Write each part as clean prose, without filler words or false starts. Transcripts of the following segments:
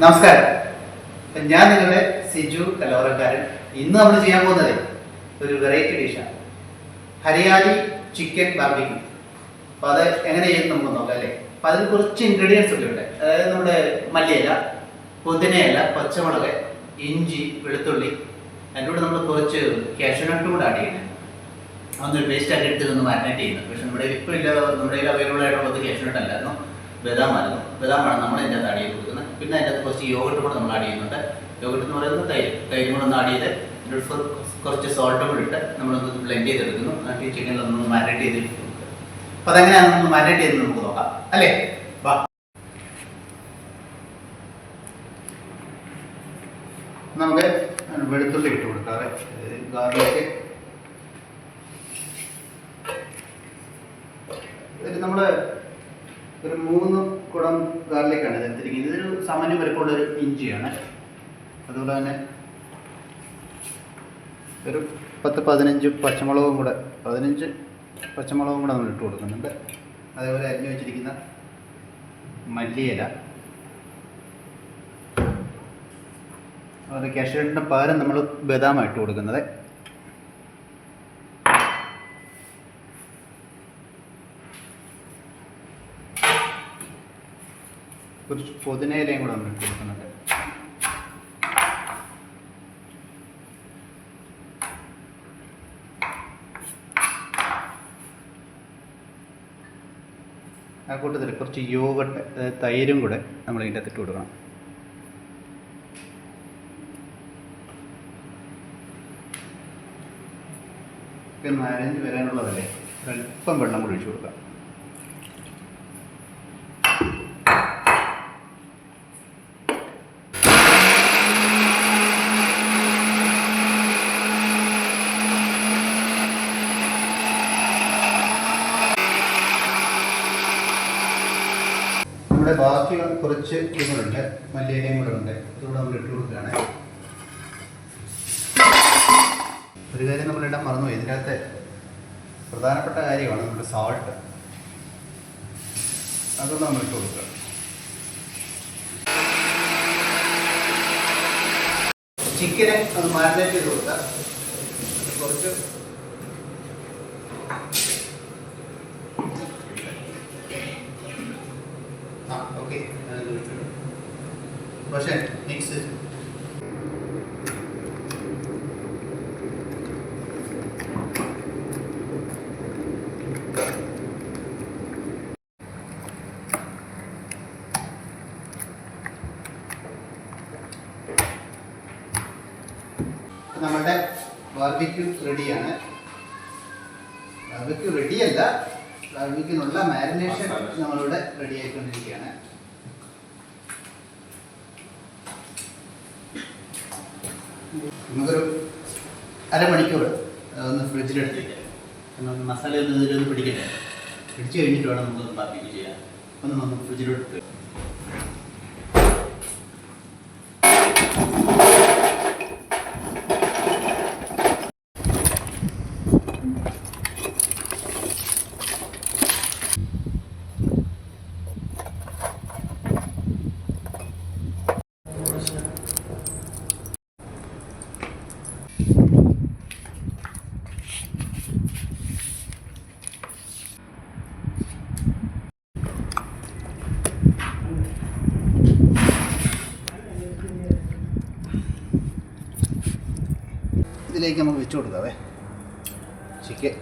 നമസ്കാരം. ഞാൻ നിങ്ങളുടെ സിജു കലോറക്കാരൻ. ഇന്ന് നമ്മൾ ചെയ്യാൻ പോകുന്നത് ഒരു വെറൈറ്റി ഡിഷാണ്, ഹരിയാലി ചിക്കൻ ബാർബിക്യൂ. അപ്പോൾ അത് എങ്ങനെ ചെയ്യുന്നത് നമുക്ക് നോക്കാം അല്ലേ. അപ്പോൾ അതിന് കുറച്ച് ഇൻഗ്രീഡിയൻസ് ഒക്കെ ഉണ്ട്. അതായത് നമ്മുടെ മല്ലിയില, പുതിനയില, പച്ചമുളക്, ഇഞ്ചി, വെളുത്തുള്ളി, അതിൻ്റെ കൂടെ നമ്മൾ കുറച്ച് കാഷ്യൂനട്ട് കൂടെ ആഡ് ചെയ്യുന്നത്. അതൊന്നൊരു പേസ്റ്റ് ആക്കി എടുത്ത് ഒന്ന് മാരിനേറ്റ് ചെയ്യുന്നത്. പക്ഷെ നമ്മുടെ ഇപ്പോൾ ഇല്ല, നമ്മുടെ കയ്യിൽ അവൈലബിൾ ആയിട്ടുള്ളത് കാഷ്യൂനട്ട് അല്ലായിരുന്നു, ബദാമായിരുന്നു. ബദാമാണ് നമ്മൾ അതിൻ്റെ അകത്ത് ആഡ് ചെയ്ത് കൊടുക്കുന്നത്. പിന്നെ അതിൻ്റെ അകത്ത് കുറച്ച് യോഗട്ട് കൂടെ നമ്മൾ ആഡ് ചെയ്യുന്നുണ്ട്. യോഗട്ട് എന്ന് പറയുന്നത് തൈര് കൂടെ ഒന്ന് ആഡ് ചെയ്ത് കുറച്ച് സോൾട്ടും കൂടി ഇട്ട് നമ്മളൊന്ന് ബ്ലെൻഡ് ചെയ്തെടുക്കുന്നു. എന്നിട്ട് ഈ ചിക്കനിലൊന്ന് മാരിനേറ്റ് ചെയ്തിട്ട് അപ്പോൾ അതെങ്ങനെയാണ് നമ്മൾ മാരിനേറ്റ് ചെയ്ത് നമുക്ക് നോക്കാം അല്ലേ. വാ. നമുക്ക് വെളുത്തുള്ളി ഇട്ട് കൊടുക്കാറ്, ഗാർലിക്ക്. നമ്മൾ ഒരു 3 കുടം ഗാർലിക്കാണ് എടുത്തിരിക്കുന്നത്. ഇതൊരു സാമാന്യം വലുപ്പമുള്ളൊരു ഇഞ്ചിയാണ്. അതുപോലെ തന്നെ ഒരു 10-15 പച്ചമുളകും കൂടെ നമ്മൾ ഇട്ട് കൊടുക്കുന്നുണ്ട്. അതേപോലെ അരിഞ്ഞു വെച്ചിരിക്കുന്ന മല്ലിയില, അതുപോലെ കാഷ്യൂനട്ടിന് പകരം നമ്മൾ ബദാമാണ് ഇട്ട് കൊടുക്കുന്നത്. കുറച്ച് പുതിനയിലയും കൂടെ നമ്മൾ ഇട്ട് കൊടുക്കുന്നുണ്ട്. ആ കൂട്ടത്തിൽ കുറച്ച് യോഗട്ട്, തൈരും കൂടെ നമ്മൾ ഇതിൻ്റെ അകത്ത് ഇട്ട് കൊടുക്കണം. പിന്നെ അരഞ്ഞ് വരാനുള്ളതല്ലേ, അല്പം വെള്ളം കൂടി ഒഴിച്ചു കൊടുക്കാം. നമ്മുടെ ബാക്കി കുറച്ച് ഇതുകളുണ്ട്, മല്ലിയിലയും കൂടെ ഉണ്ട്, ഇതുകൂടെ നമ്മൾ ഇട്ട് കൊടുക്കുകയാണ്. ഒരു കാര്യം നമ്മളിടാൻ മറന്നുപോയി, ഇതിനകത്ത് പ്രധാനപ്പെട്ട കാര്യമാണ് നമ്മുടെ സോൾട്ട്. അതൊന്ന് നമ്മൾ ഇട്ട് കൊടുക്കുക. ചിക്കനെ ഒന്ന് മാരിനേറ്റ് ചെയ്ത് കൊടുക്കുക. കുറച്ച് ഓക്കെ, പക്ഷേ മിക്സ് നമ്മളുടെ ബാർബിക്യൂ റെഡിയാണ്. ബാർബിക്യൂ റെഡിയല്ല, ബാർബിക്യൂനുള്ള മാരിനേഷൻ നമ്മളിവിടെ റെഡി ആയിക്കൊണ്ടിരിക്കുകയാണ്. നമുക്കൊരു അരമണിക്കൂർ ഒന്ന് ഫ്രിഡ്ജിലെടുത്തിട്ട് മസാല ഒന്ന് ഇതിലൊന്ന് പിടിക്കട്ടെ. പിടിച്ച് കഴിഞ്ഞിട്ട് വേണം നമുക്കൊന്ന് ബാർബിക്യൂ ചെയ്യാൻ. ഒന്ന് നമുക്ക് ഫ്രിഡ്ജിലെടുത്ത് ഇതിലേക്ക് നമുക്ക് വെച്ച് കൊടുക്കാവേ ചിക്കൻ.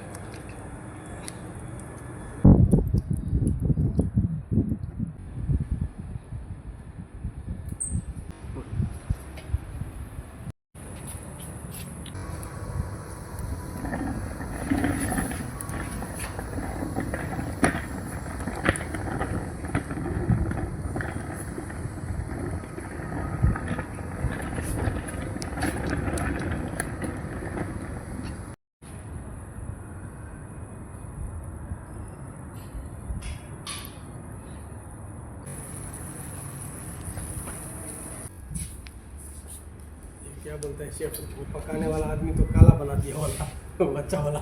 क्या बोलते हैं शेफ, वो पकाने वाला आदमी तो काला बना दिया वाला बच्चा वाला।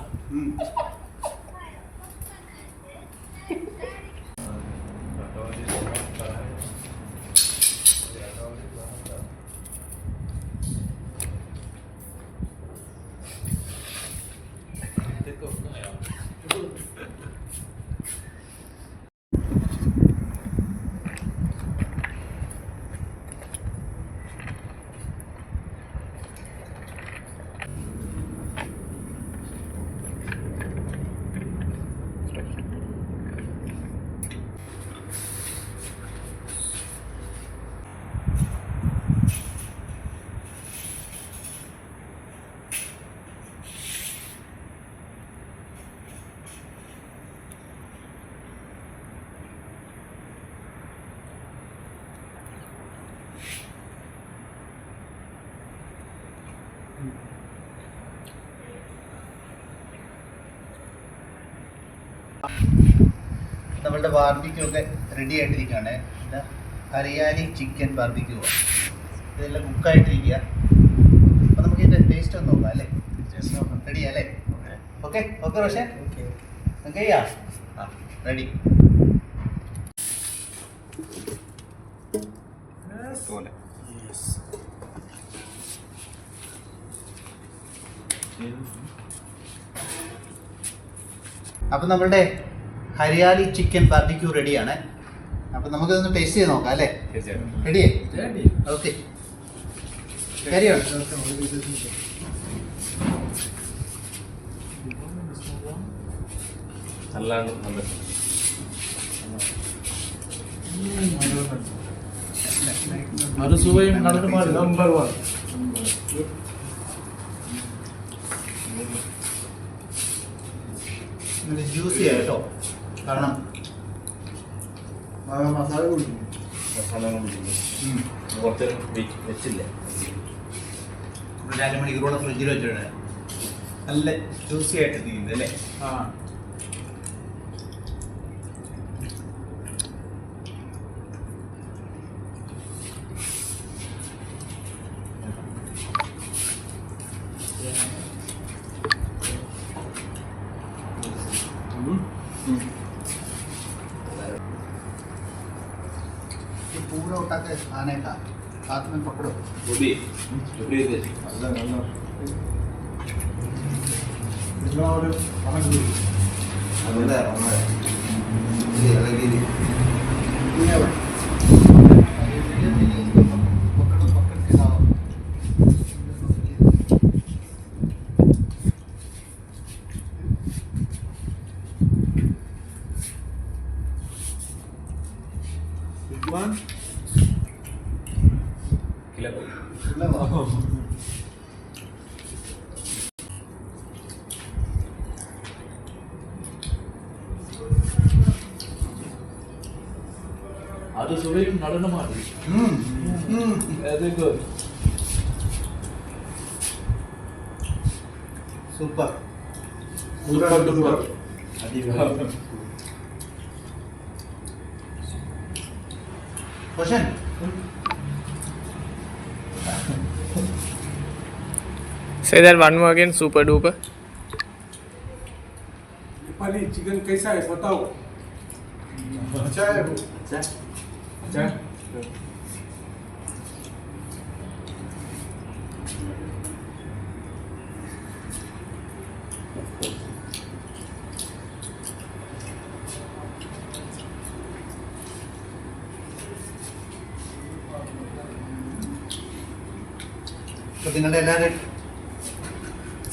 നമ്മളുടെ ബാർബിക്യൂ ഒക്കെ റെഡി ആയിട്ടിരിക്കുകയാണ്. ഇത് ഹരിയാലി ചിക്കൻ ബാർബിക്യൂ. ഇതെല്ലാം കുക്കായിട്ടിരിക്കുക. അപ്പോൾ നമുക്ക് ഇതിൻ്റെ ടേസ്റ്റ് ഒന്ന് നോക്കാം അല്ലേ? റെഡിയാ അല്ലേ? Okay okay Roshan, okay yeah ready. അപ്പം നമ്മളുടെ ഹരിയാലി ചിക്കൻ ബാർബിക്യൂ റെഡിയാണ്. അപ്പം നമുക്കിതൊന്ന് ടേസ്റ്റ് ചെയ്ത് നോക്കാം അല്ലേ? റെഡിയേ? ഓക്കെ കാര്യമാണ്. മറുസുവയും നടന്നുമാറി നമ്പർ 1. ജ്യൂസി ആയിട്ടോ, കാരണം മസാല കുടിക്കും. കുറച്ചേരം വെച്ചില്ല, 2 മണിക്കൂറോളം ഫ്രിഡ്ജിൽ വെച്ചിട്ടുണ്ട്. നല്ല ജ്യൂസി ആയിട്ട് ഇരിക്കുന്നത് അല്ലേ? ये पूरा उठा के खाने का, हाथ में पकड़ो. അത് സുവയും നടന്നുമാറി. Very good, super. Question Say that one more again, super duper. Nepali chicken कैसा है बताओ. अच्छा है वो. अच्छा. അപ്പോൾ നിങ്ങളുടെ എല്ലാവരും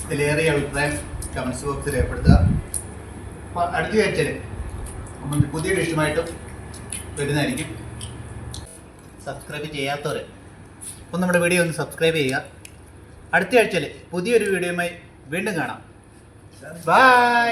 വിലയേറിയ അഭിപ്രായം കമൻസ് ബോക്സിൽ രേഖപ്പെടുത്തുക. അപ്പോൾ അടുത്ത ആഴ്ചയിൽ നമ്മൾ പുതിയ ഡിഷുമായിട്ടും വരുന്നതായിരിക്കും. സബ്സ്ക്രൈബ് ചെയ്യാത്തവർ അപ്പോൾ നമ്മുടെ വീഡിയോ ഒന്ന് സബ്സ്ക്രൈബ് ചെയ്യുക. അടുത്ത ആഴ്ചയിൽ പുതിയൊരു വീഡിയോയുമായി വീണ്ടും കാണാം. ബൈ.